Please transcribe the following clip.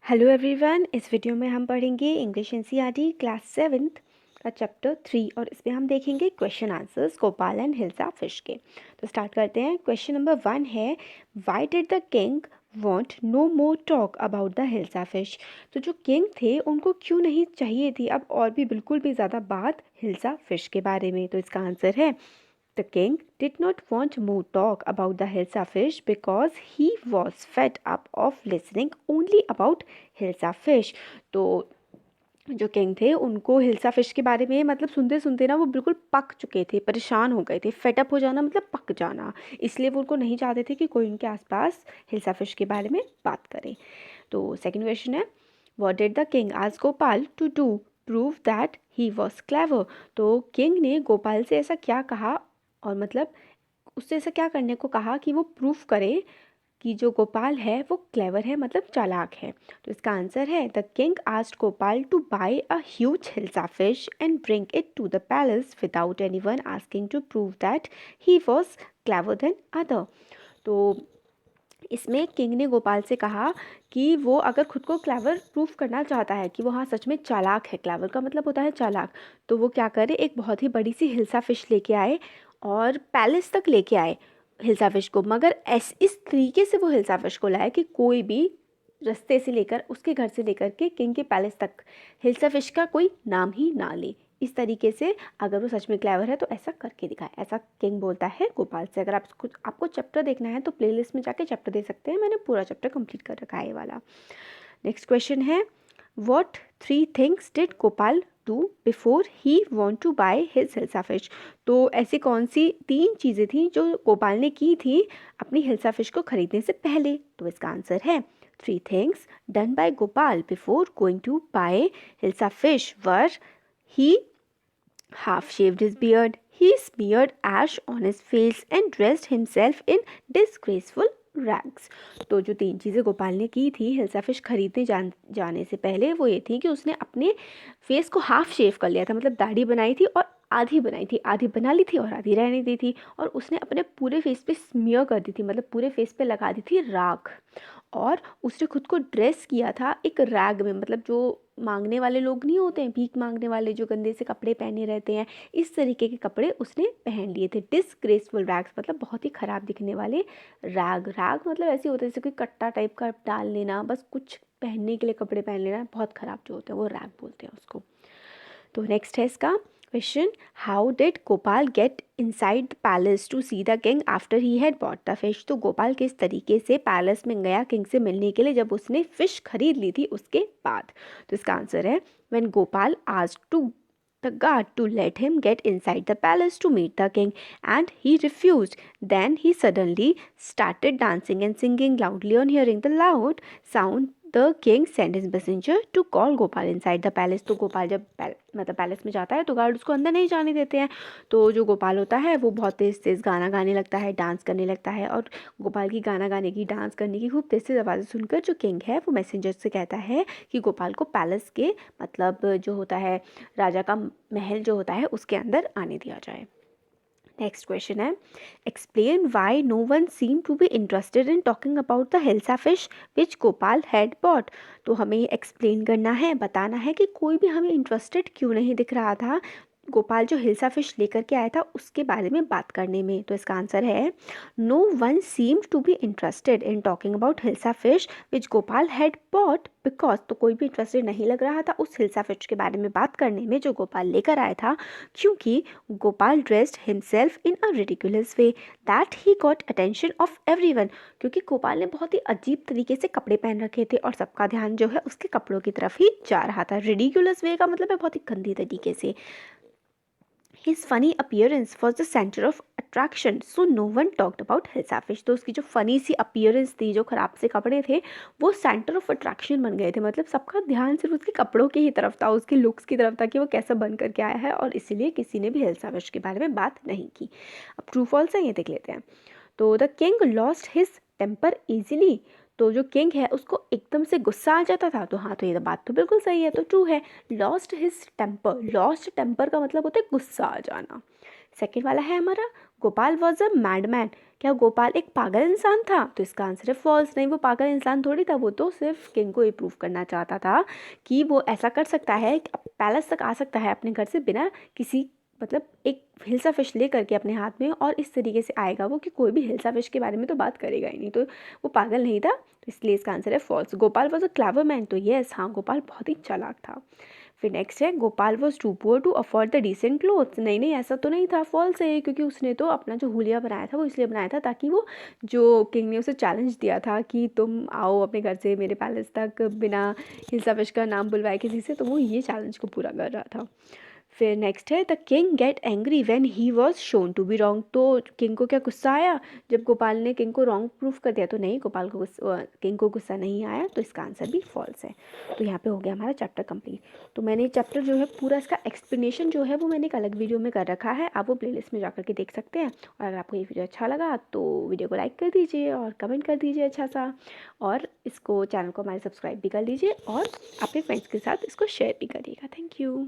Hello everyone, इस video में हम पढ़ेंगे इंग्लिश एनसीईआरटी क्लास 7th का चैप्टर 3 और इसमें हम देखेंगे question answers Gopal and hilsa fish के। तो स्टार्ट करते हैं। क्वेश्चन नंबर 1 है, why did the king want no more talk about the hilsa fish. तो जो किंग थे उनको क्यों नहीं चाहिए थी अब और भी बिल्कुल भी ज़्यादा बात हिल्सा फिश के बारे में। तो इसका आंसर है, The king did not want more talk about the Hilsa fish because he was fed up of listening only about Hilsa fish। तो जो किंग थे उनको हिल्सा फिश के बारे में मतलब सुनते सुनते ना वो बिल्कुल पक चुके थे, परेशान हो गए थे। फेटअप हो जाना मतलब पक जाना, इसलिए वो उनको नहीं चाहते थे कि कोई उनके आसपास हिल्सा फिश के बारे में बात करे। तो सेकंड क्वेश्चन है, what did the king ask Gopal to do prove that he was clever. तो किंग ने गोपाल से ऐसा क्या कहा और मतलब उससे ऐसा क्या करने को कहा कि वो प्रूफ करे कि जो गोपाल है वो क्लेवर है, मतलब चालाक है। तो इसका आंसर है, the king asked Gopal to buy a huge hilsa fish and bring it to the palace without anyone asking to prove that he was clever then other. तो इसमें किंग ने गोपाल से कहा कि वो अगर खुद को क्लेवर प्रूफ करना चाहता है कि वो हाँ सच में चालाक है, क्लेवर का मतलब होता है चालाक, तो वो क्या करे, एक बहुत ही बड़ी सी हिल्सा फिश लेके आए और पैलेस तक लेके आए हिल्सा फिश को। मगर इस तरीके से वो हिल्सा फिश को लाए कि कोई भी रास्ते से लेकर उसके घर से लेकर के किंग के पैलेस तक हिल्सा फिश का कोई नाम ही ना ले। इस तरीके से अगर वो सच में क्लेवर है तो ऐसा करके दिखाए, ऐसा किंग बोलता है गोपाल से। अगर आपको चैप्टर देखना है तो प्लेलिस्ट में जाके चैप्टर देख सकते हैं, मैंने पूरा चैप्टर कंप्लीट कर रखा है ये वाला। नेक्स्ट क्वेश्चन है, what 3 things did Gopal do before he want to buy his hilsa fish. तो ऐसी कौन सी 3 चीज़ें थी जो गोपाल ने की थी अपनी हिल्सा फिश को खरीदने से पहले। तो इसका आंसर है, 3 things done by Gopal before going to buy hilsa fish were, he half shaved his beard, he smeared ash on his face and dressed himself in disgraceful rags। तो जो 3 चीज़ें गोपाल ने की थी हिल्सा फिश खरीदने जाने से पहले वो ये थी कि उसने अपने फेस को हाफ शेव कर लिया था, मतलब दाढ़ी बनाई थी और आधी बनाई थी, आधी बना ली थी और आधी रहने दी थी। और उसने अपने पूरे फेस पे स्मियर कर दी थी, मतलब पूरे फेस पे लगा दी थी राख। और उसने खुद को ड्रेस किया था एक रैग में, मतलब जो मांगने वाले लोग नहीं होते हैं, भीख मांगने वाले जो गंदे से कपड़े पहने रहते हैं, इस तरीके के कपड़े उसने पहन लिए थे। डिसग्रेसफुल रैग्स मतलब बहुत ही ख़राब दिखने वाले रैग। रैग मतलब ऐसे होते हैं जैसे कोई कट्टा टाइप का डाल लेना, बस कुछ पहनने के लिए कपड़े पहन लेना, बहुत ख़राब जो होते हैं वो रैग बोलते हैं उसको। तो नेक्स्ट है इसका question, how did Gopal get inside the palace to see the king after he had bought the fish. तो गोपाल किस तरीके से पैलेस में गया किंग से मिलने के लिए जब उसने फिश खरीद ली थी उसके बाद। तो इसका आंसर है, when Gopal asked to the guard to let him get inside the palace to meet the king and he refused. Then he suddenly started dancing and singing loudly. On hearing the loud sound, the king sent his messenger to call Gopal inside the palace। तो गोपाल जब मतलब palace में जाता है तो guard उसको अंदर नहीं जाने देते हैं। तो जो गोपाल होता है वो बहुत तेज़ तेज़ गाना गाने लगता है, डांस करने लगता है। और गोपाल की गाना गाने की, डांस करने की खूब तेज़ तेज़ आवाज़ें सुनकर जो किंग है वो मैसेंजर से कहता है कि गोपाल को पैलेस के मतलब जो होता है राजा का महल जो होता है उसके अंदर आने दिया जाए। नेक्स्ट क्वेश्चन है, explain why no one seem to be interested in talking about the hilsa fish which Gopal had bought. तो हमें एक्सप्लेन करना है, बताना है कि कोई भी हमें इंटरेस्टेड क्यों नहीं दिख रहा था गोपाल जो हिल्सा फिश लेकर के आया था उसके बारे में बात करने में। तो इसका आंसर है, no one seem to be interested in talking about hilsa fish which Gopal had bought because. तो कोई भी इंटरेस्टेड नहीं लग रहा था उस हिल्सा फिश के बारे में बात करने में जो गोपाल लेकर आया था, क्योंकि Gopal dressed himself in a ridiculous way that he got attention of everyone. क्योंकि गोपाल ने बहुत ही अजीब तरीके से कपड़े पहन रखे थे और सबका ध्यान जो है उसके कपड़ों की तरफ ही जा रहा था। रिडिकुलस वे का मतलब है बहुत ही गंदी तरीके से। His funny appearance was the center of attraction, so no one talked about Hilsa fish। तो उसकी जो फनी सी अपीयरेंस थी, जो खराब से कपड़े थे, वो सेंटर ऑफ अट्रैक्शन बन गए थे। मतलब सबका ध्यान सिर्फ उसके कपड़ों की ही तरफ था, उसके लुक्स की तरफ था कि वो कैसा बन करके आया है, और इसीलिए किसी ने भी हिल्सा फिश के बारे में बात नहीं की। अब ट्रू फॉल्स है ये देख लेते हैं। तो the king lost his temper easily. तो जो किंग है उसको एकदम से गुस्सा आ जाता था। तो हाँ, तो ये बात तो बिल्कुल सही है, तो ट्रू है। Lost his temper, lost temper का मतलब होता है गुस्सा आ जाना। सेकेंड वाला है हमारा, गोपाल वॉज अ मैडमैन, क्या गोपाल एक पागल इंसान था? तो इसका आंसर है फॉल्स। नहीं, वो पागल इंसान थोड़ी था, वो तो सिर्फ किंग को ये प्रूव करना चाहता था कि वो ऐसा कर सकता है, पैलेस तक आ सकता है अपने घर से बिना किसी, मतलब एक हिल्सा फिश ले करके अपने हाथ में, और इस तरीके से आएगा वो कि कोई भी हिल्सा फिश के बारे में तो बात करेगा ही नहीं, तो वो पागल नहीं था। तो इसलिए इसका आंसर है false. Gopal was a clever man, तो यस, हाँ, गोपाल बहुत ही चालाक था। फिर नेक्स्ट है Gopal was too poor to afford the decent clothes. नहीं नहीं, ऐसा तो नहीं था, फॉल्स है, क्योंकि उसने तो अपना जो हुलिया बनाया था वो इसलिए बनाया था ताकि वो, जो किंग ने उसे चैलेंज दिया था कि तुम आओ अपने घर से मेरे पैलेस तक बिना हिल्सा फिश का नाम बुलवाए किसी से, तो वो ये चैलेंज को पूरा कर रहा था। फिर नेक्स्ट है the king get angry when he was shown to be wrong. तो किंग को क्या गुस्सा आया जब गोपाल ने किंग को रॉन्ग प्रूफ कर दिया? तो नहीं, गोपाल को किंग को गुस्सा नहीं आया, तो इसका आंसर भी फॉल्स है। तो यहाँ पे हो गया हमारा चैप्टर कंप्लीट। तो मैंने चैप्टर जो है पूरा इसका एक्सप्लेनेशन जो है वो मैंने एक अलग वीडियो में कर रखा है, आप वो प्लेलिस्ट में जा करके देख सकते हैं। और अगर आपको ये वीडियो अच्छा लगा तो वीडियो को लाइक कर दीजिए और कमेंट कर दीजिए अच्छा सा, और इसको चैनल को हमारे सब्सक्राइब भी कर लीजिए और अपने फ्रेंड्स के साथ इसको शेयर भी करिएगा। Thank you.